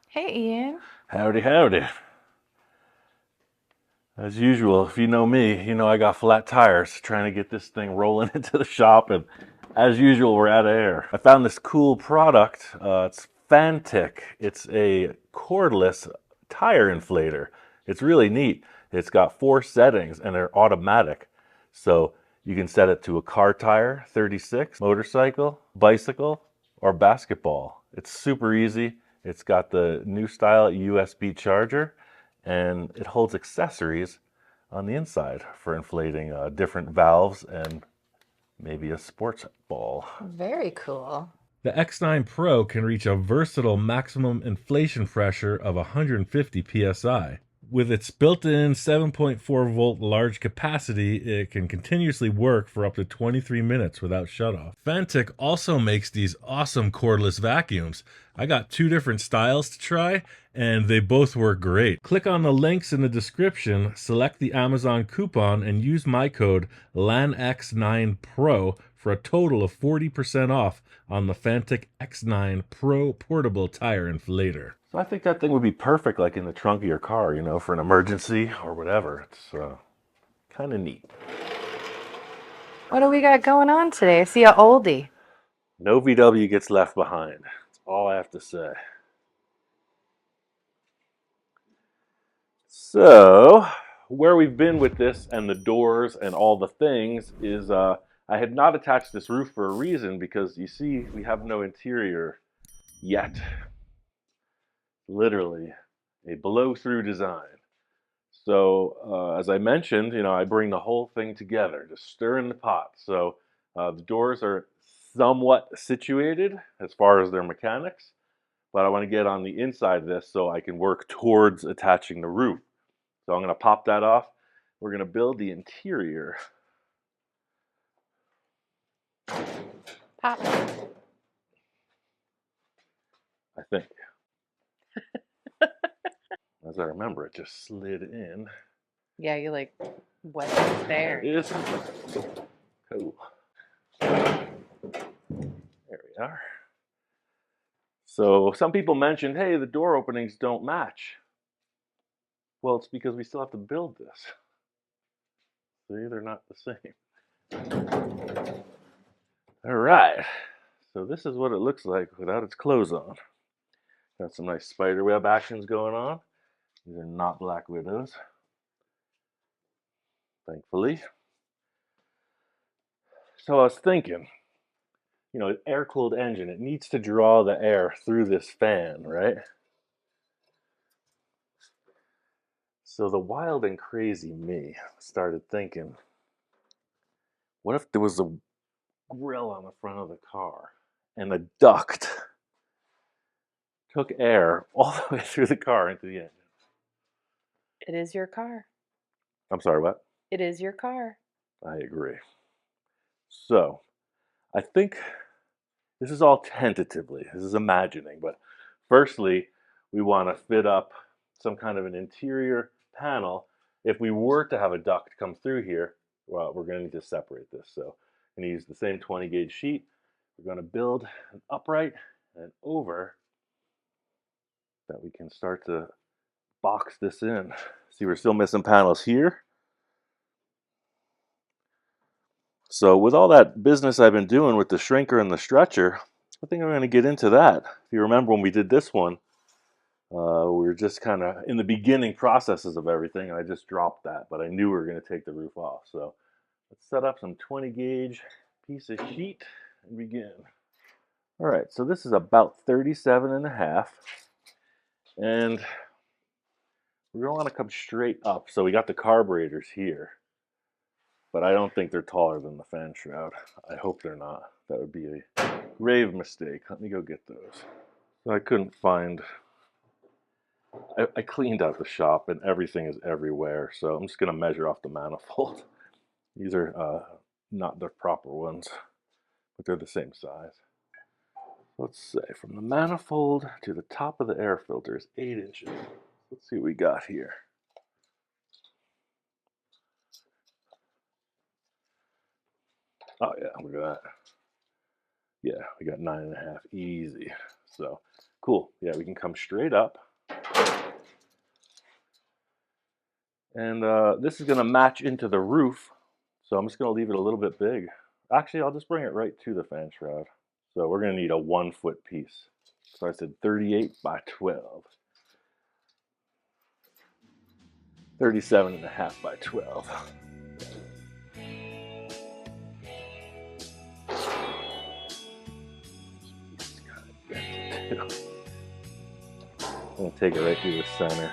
Hey, Ian. Howdy, howdy. As usual, if you know me, you know I got flat tires trying to get this thing rolling into the shop, and as usual, we're out of air. I found this cool product. It's Fanttik. It's a cordless tire inflator. It's really neat. It's got 4 settings, and they're automatic. So you can set it to a car tire, 36, motorcycle, bicycle, or basketball. It's super easy. It's got the new style USB charger, and it holds accessories on the inside for inflating different valves and maybe a sports ball. Very cool. The X9 Pro can reach a versatile maximum inflation pressure of 150 psi. With its built-in 7.4 volt large capacity, it can continuously work for up to 23 minutes without shutoff. Fanttik also makes these awesome cordless vacuums. I got 2 different styles to try, and they both work great. Click on the links in the description, select the Amazon coupon, and use my code LANX9PRO for a total of 40% off on the Fanttik X9 Pro portable tire inflator. So I think that thing would be perfect, like in the trunk of your car, you know, for an emergency or whatever. It's kind of neat. What do we got going on today? I see a oldie. No VW gets left behind. That's all I have to say. So, where we've been with this and the doors and all the things is I had not attached this roof for a reason because you see, we have no interior yet. Literally, a blow-through design. So, as I mentioned, you know, I bring the whole thing together, just stir in the pot. So, the doors are somewhat situated as far as their mechanics, but I want to get on the inside of this so I can work towards attaching the roof. So I'm going to pop that off. We're going to build the interior. Pop. I think. As I remember, it just slid in. Yeah, you like what is There there? it is. Cool. There we are. So some people mentioned, hey, the door openings don't match. Well, it's because we still have to build this. See, they're not the same. All right. So this is what it looks like without its clothes on. Got some nice spider web actions going on. These are not Black Widows, thankfully. So I was thinking, you know, an air-cooled engine, it needs to draw the air through this fan, right? So the wild and crazy me started thinking, what if there was a grill on the front of the car and the duct took air all the way through the car into the engine? It is your car. I'm sorry, what? It is your car. I agree. So I think this is all tentatively, this is imagining, but firstly, we want to fit up some kind of an interior panel. If we were to have a duct come through here, well, we're going to need to separate this. So I'm going to use the same 20 gauge sheet. We're going to build an upright and an over that we can start to box this in. See, we're still missing panels here. So with all that business I've been doing with the shrinker and the stretcher, I think I'm going to get into that. If you remember when we did this one, we were just kind of in the beginning processes of everything, and I just dropped that, but I knew we were going to take the roof off. So let's set up some 20 gauge piece of sheet and begin. All right, so this is about 37 and a half, and we're going to want to come straight up. So we got the carburetors here, but I don't think they're taller than the fan shroud. I hope they're not. That would be a grave mistake. Let me go get those. So I couldn't find, I cleaned out the shop and everything is everywhere. So I'm just going to measure off the manifold. These are not the proper ones, but they're the same size. Let's say from the manifold to the top of the air filter is 8 inches. Let's see what we got here. Oh yeah, look at that. Yeah, we got 9.5, easy. So Cool. Yeah, we can come straight up. And this is going to match into the roof. So I'm just going to leave it a little bit big. Actually, I'll just bring it right to the fan shroud. So we're going to need a 1 foot piece. So I said 38 by 12. 37.5 by 12. I'm going to take it right through the center.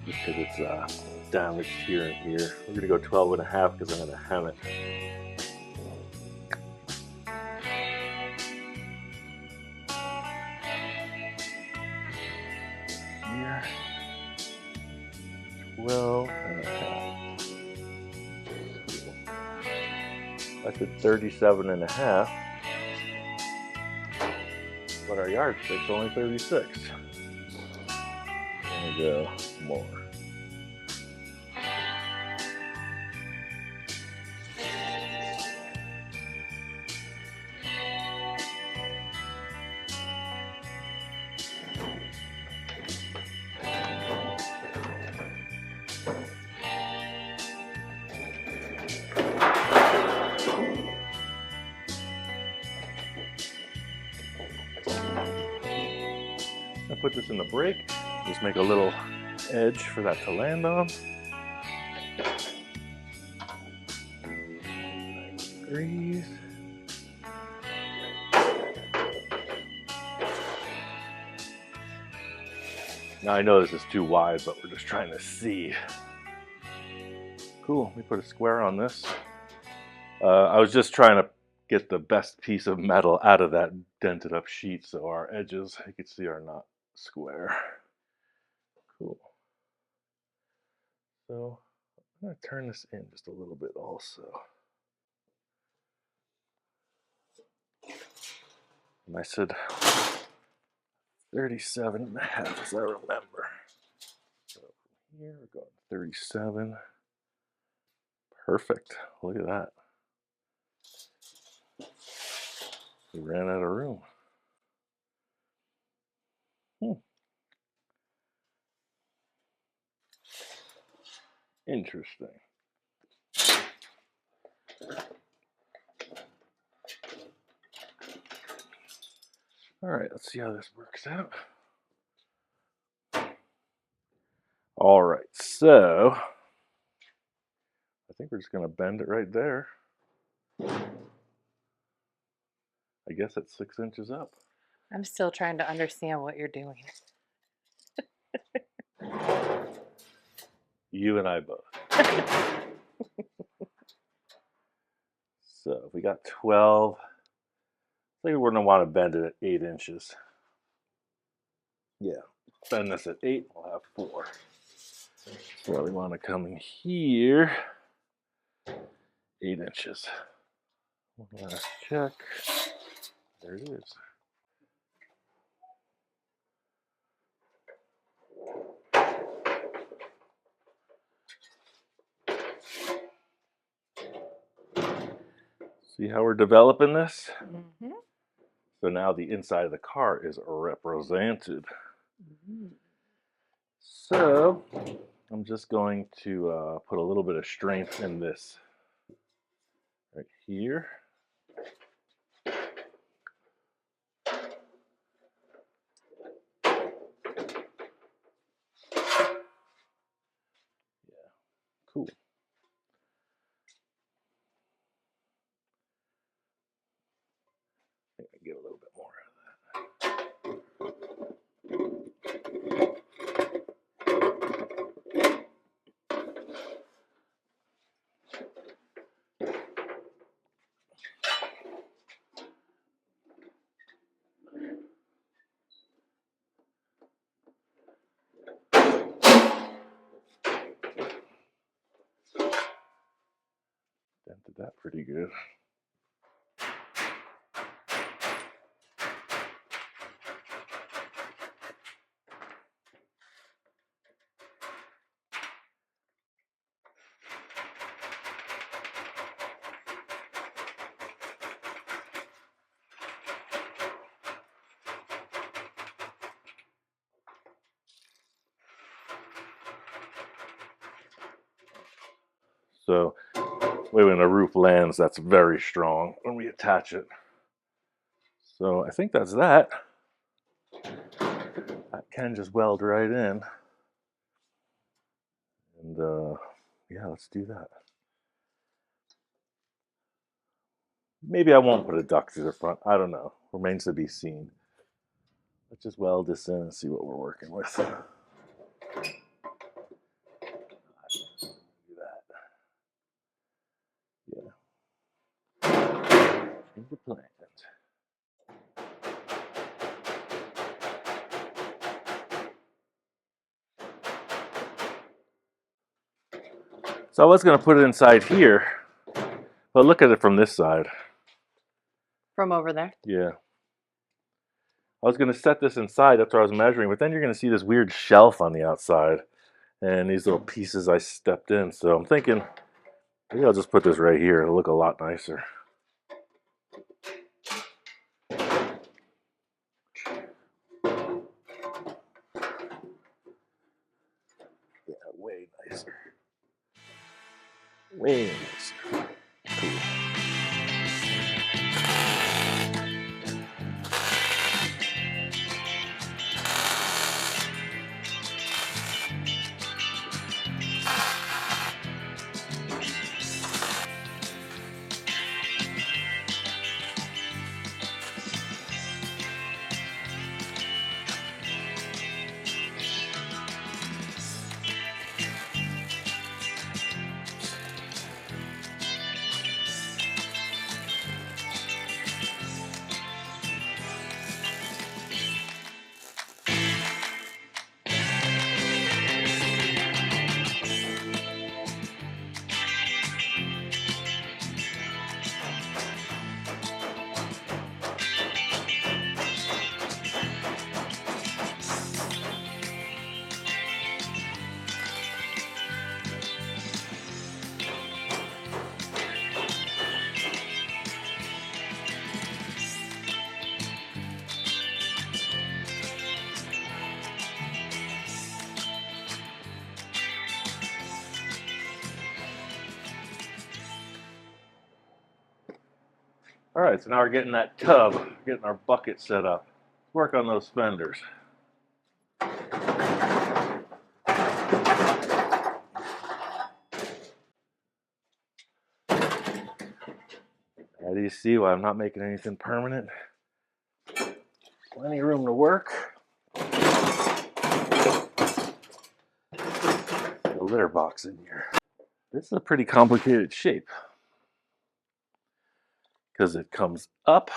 Just because it's damaged here and here. We're going to go 12.5 because I'm going to hem it. Here. 12.5. That's at 37.5. But our yardstick's only 36. There we go. More. I put this in the brake. Just make a little edge for that to land on. 90 degrees. Now I know this is too wide, but we're just trying to see. Cool, we put a square on this. I was just trying to get the best piece of metal out of that dented up sheet so our edges, you can see, are not square. Cool. So I'm going to turn this in just a little bit also. And I said 37.5 as I remember. So here we're going 37. Perfect. Look at that. We ran out of room. Interesting. All right, let's see how this works out. All right, so I think we're just going to bend it right there. I guess it's 6 inches up. I'm still trying to understand what you're doing. You and I both. So if we got 12, I think we're going to want to bend it at 8 inches. Yeah, bend this at 8, we'll have 4. So we want to come in here, 8 inches. One last check. There it is. See how we're developing this? Mm-hmm. So now the inside of the car is represented. Mm-hmm. So I'm just going to put a little bit of strength in this right here. Yeah, cool. I think I can get a little bit more out of that. Dented that pretty good. So when the roof lands, that's very strong when we attach it. So I think that's that. That can just weld right in. And yeah, let's do that. Maybe I won't put a duct through the front. I don't know. Remains to be seen. Let's just weld this in and see what we're working with. Do that. Yeah. Here's the plant. So I was going to put it inside here, but look at it from this side. From over there. Yeah. I was going to set this inside after I was measuring, but then you're going to see this weird shelf on the outside and these little pieces I stepped in. So I'm thinking maybe I'll just put this right here. It'll look a lot nicer. Yeah, way nicer. Way nicer. Cool. All right, so now we're getting that tub, getting our bucket set up. Let's work on those fenders. Now, do you see why I'm not making anything permanent? Plenty of room to work. A litter box in here. This is a pretty complicated shape because it comes up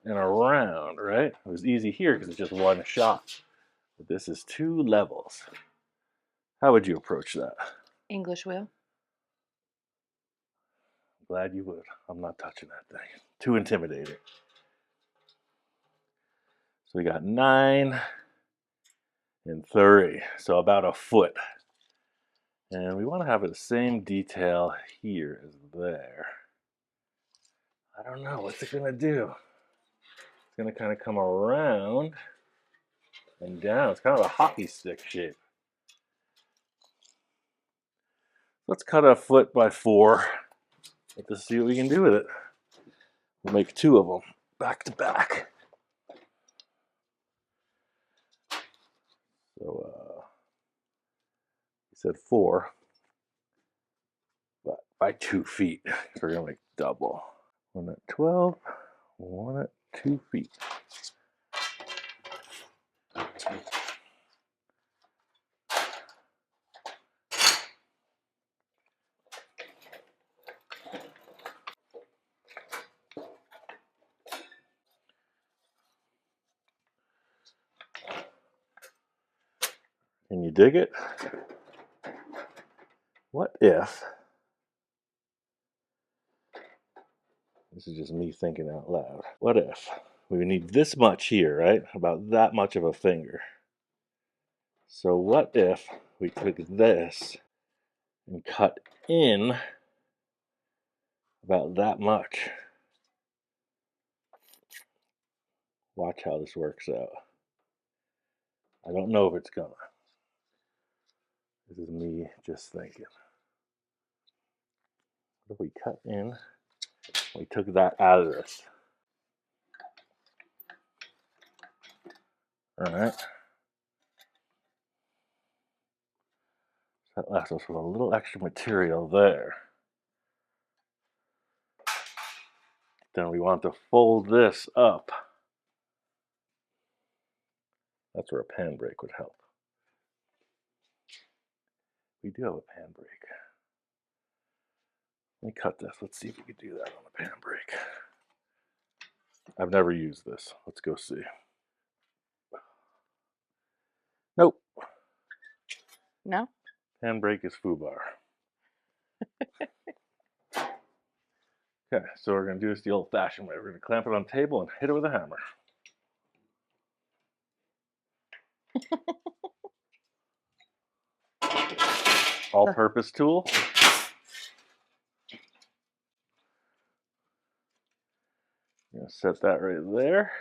and around, right? It was easy here because it's just one shot. But this is 2 levels. How would you approach that? English wheel. Glad you would. I'm not touching that thing. Too intimidating. So we got 9 and 30, so about a foot. And we want to have the same detail here as there. I don't know, what's it gonna do? It's gonna kind of come around and down. It's kind of a hockey stick shape. Let's cut a foot by 4. Let's see what we can do with it. We'll make 2 of them back to back. So he said 4, but by 2 feet. So we're gonna make double. 1 at 12, 1 at 2 feet. Can you dig it? What if, this is just me thinking out loud, what if we need this much here, right? About that much of a finger. So what if we took this and cut in about that much? Watch how this works out. I don't know if it's gonna. This is me just thinking. What if we cut in? We took that out of this. All right. That left us with a little extra material there. Then we want to fold this up. That's where a pan brake would help. We do have a pan brake. Let me cut this. Let's see if we can do that on the pan brake. I've never used this. Let's go see. Nope. No? Pan brake is foobar. Okay, so we're going to do this the old-fashioned way. We're going to clamp it on the table and hit it with a hammer. All-purpose tool. I'm going to set that right there.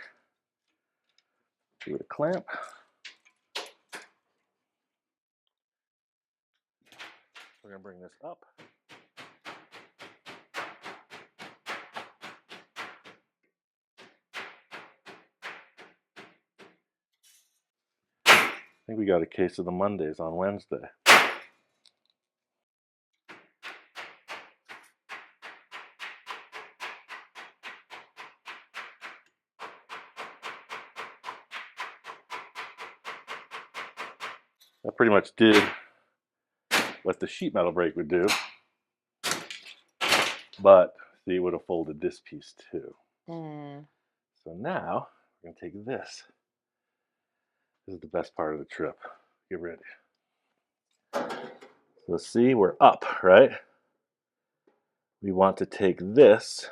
Give it a clamp. We're going to bring this up. I think we got a case of the Mondays on Wednesday. That pretty much did what the sheet metal brake would do, but see, it would have folded this piece too. So now we're going to take this. This is the best part of the trip. Get ready. So see, we're up, right? We want to take this.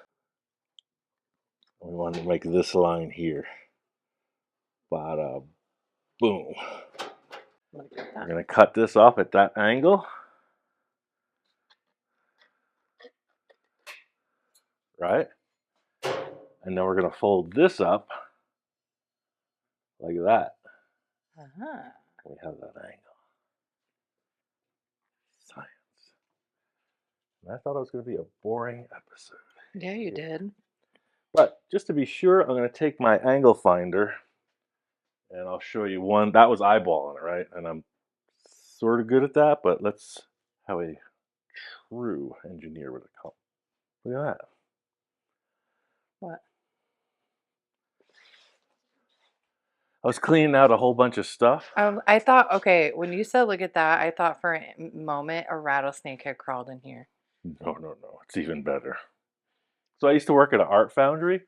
We want to make this line here. Bada boom. We're going to cut this off at that angle. Right? And then we're going to fold this up like that. We have that angle. Science. And I thought it was going to be a boring episode. Yeah, you did. But just to be sure, I'm going to take my angle finder and I'll show you one. That was eyeballing it, right? And I'm sort of good at that, but let's how a true engineer would have come. Look at that. What? I was cleaning out a whole bunch of stuff. I thought, okay, when you said look at that, I thought for a moment a rattlesnake had crawled in here. No. It's even better. So I used to work at an art foundry.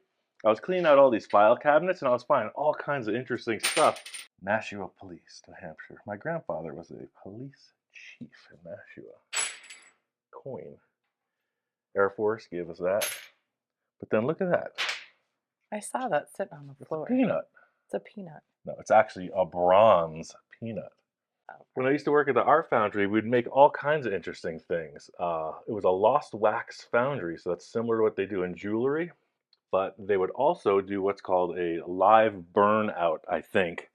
I was cleaning out all these file cabinets and I was finding all kinds of interesting stuff. Nashua Police, New Hampshire. My grandfather was a police chief in Nashua. Coin. Air Force gave us that. But then look at that. I saw that sitting on the It's floor. a peanut. It's a peanut. No, it's actually a bronze peanut. Oh. When I used to work at the art foundry, we'd make all kinds of interesting things. It was a lost wax foundry, so that's similar to what they do in jewelry. But they would also do what's called a live burnout, I think,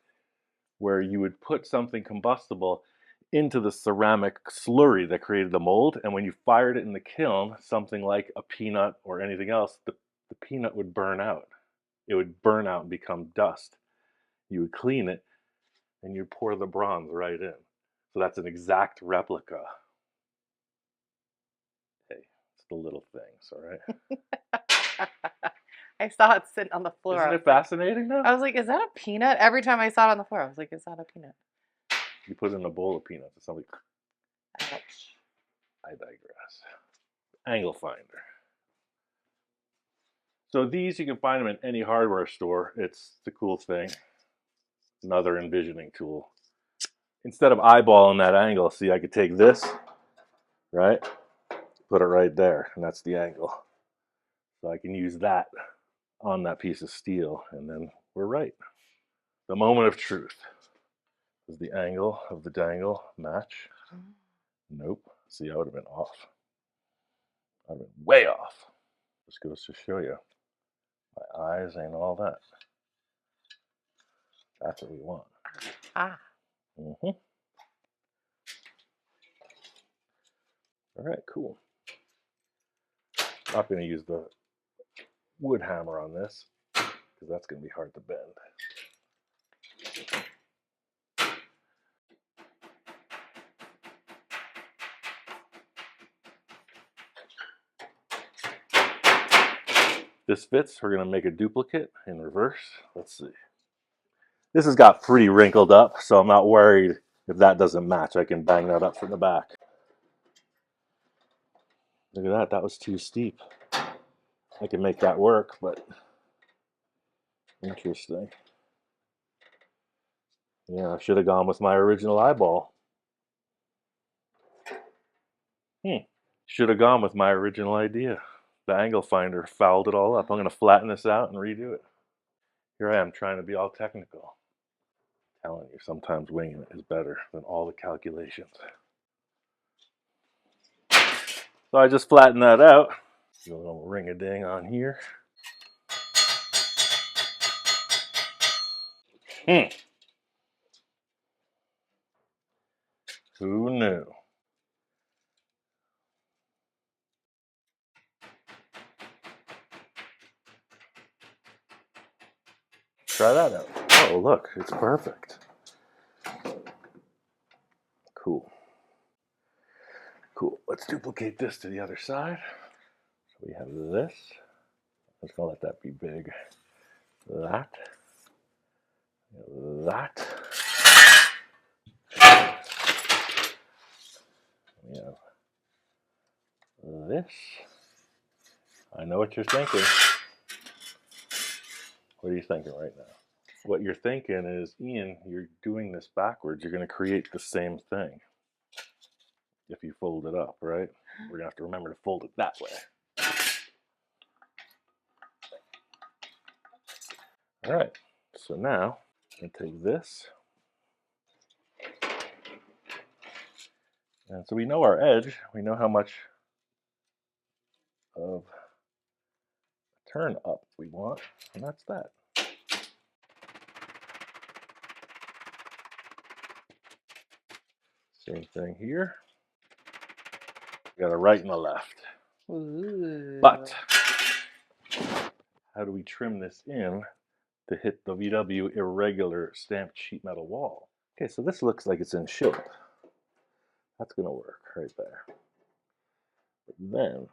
where you would put something combustible into the ceramic slurry that created the mold, and when you fired it in the kiln, something like a peanut or anything else, the peanut would burn out. It would burn out and become dust. You would clean it, and you pour the bronze right in. So that's an exact replica. Hey, it's the little things, all right? I saw it sitting on the floor. Isn't it fascinating though? I was like, is that a peanut? Every time I saw it on the floor, I was like, is that a peanut? You put it in a bowl of peanuts, and somebody. Ouch. I digress. Angle finder. So these, you can find them in any hardware store. It's the cool thing. Another envisioning tool. Instead of eyeballing that angle, see, I could take this, right? Put it right there, and that's the angle. So I can use that on that piece of steel, and then we're right. The moment of truth. Does the angle of the dangle match? Nope. See, I would have been off. I've been way off. Just goes to show you. My eyes ain't all that. That's what we want. Ah. All right, cool. Not going to use the wood hammer on this because that's going to be hard to bend. This fits. We're going to make a duplicate in reverse. Let's see. This has got pretty wrinkled up, so I'm not worried if that doesn't match. I can bang that up from the back. Look at that. That was too steep. I can make that work, but interesting. Yeah, I should have gone with my original eyeball. Should have gone with my original idea. The angle finder fouled it all up. I'm going to flatten this out and redo it. Here I am trying to be all technical. I'm telling you, sometimes winging it is better than all the calculations. So I just flattened that out. Do a little ring-a-ding on here. Who knew? Try that out. Oh, look, it's perfect. Cool. Cool. Let's duplicate this to the other side. So we have this. Let's gonna let that be big. That. That. We have this. I know what you're thinking. What are you thinking right now? What you're thinking is, Ian, you're doing this backwards. You're going to create the same thing if you fold it up, right? We're going to have to remember to fold it that way. All right, so now I'm going to take this. And so we know our edge. We know how much of a turn up we want, and that's that. Same thing here. We got a right and a left. Ooh. But how do we trim this in to hit the VW irregular stamped sheet metal wall? Okay, so this looks like it's in shape. That's going to work right there. But then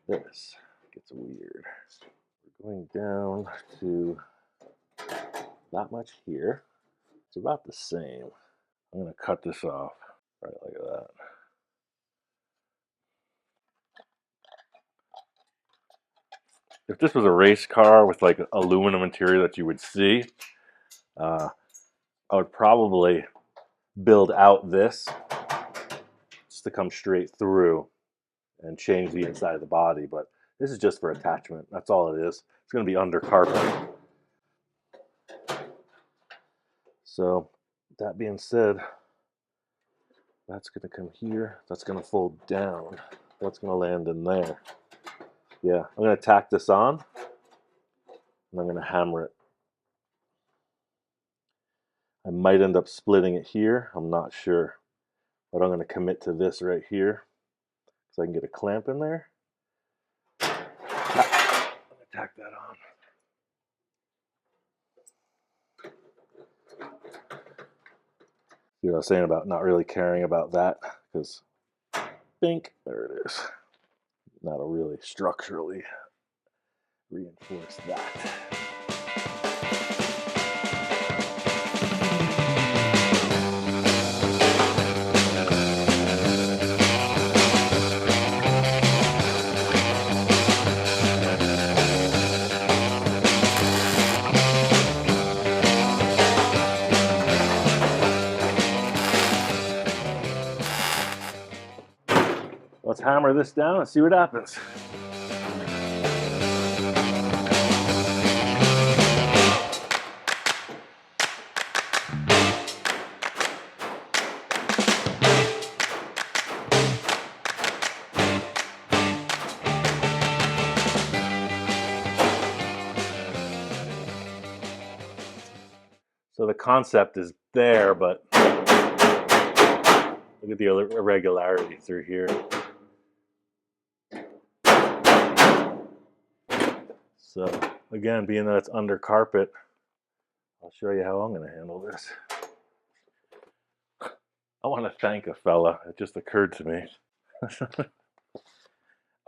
this gets weird. We're going down to that much here. It's about the same. I'm going to cut this off right like that. If this was a race car with like aluminum interior that you would see, I would probably build out this just to come straight through and change the inside of the body, but this is just for attachment. That's all it is. It's going to be under carpet. So that being said, that's going to come here. That's going to fold down. That's going to land in there. Yeah, I'm going to tack this on, and I'm going to hammer it. I might end up splitting it here. I'm not sure, but I'm going to commit to this right here so I can get a clamp in there. I'm going to tack that on. See what I was saying about not really caring about that, because bink, there it is. That'll really structurally reinforce that. Let's hammer this down and see what happens. So the concept is there, but look at the irregularity through here. So again, being that it's under carpet, I'll show you how I'm going to handle this. I want to thank a fella. It just occurred to me.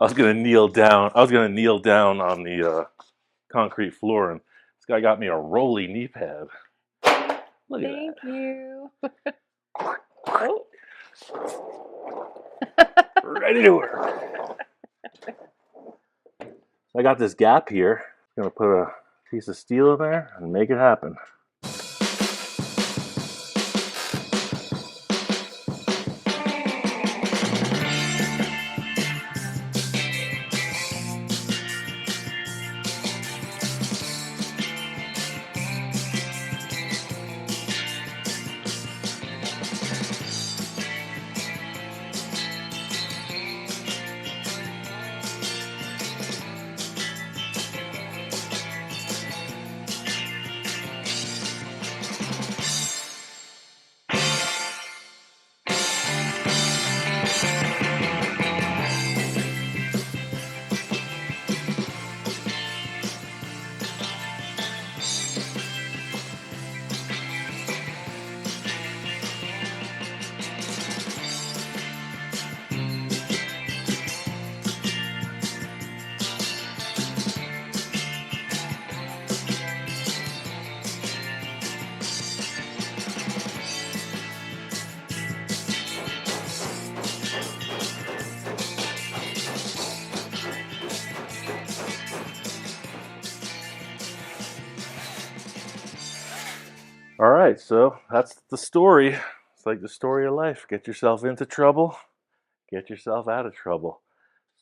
I was going to kneel down. I was going to kneel down on the concrete floor, and this guy got me a rolly knee pad. Look at Thank that. you. Oh. Ready to work. I got this gap here. I'm going to put a piece of steel in there and make it happen. All right, so that's the story. It's like the story of life. Get yourself into trouble, get yourself out of trouble.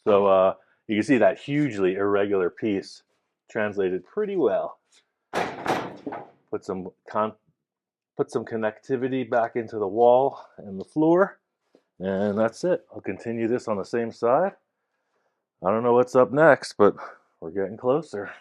So you can see that hugely irregular piece translated pretty well. Put some connectivity back into the wall and the floor, and that's it. I'll continue this on the same side. I don't know what's up next, but we're getting closer.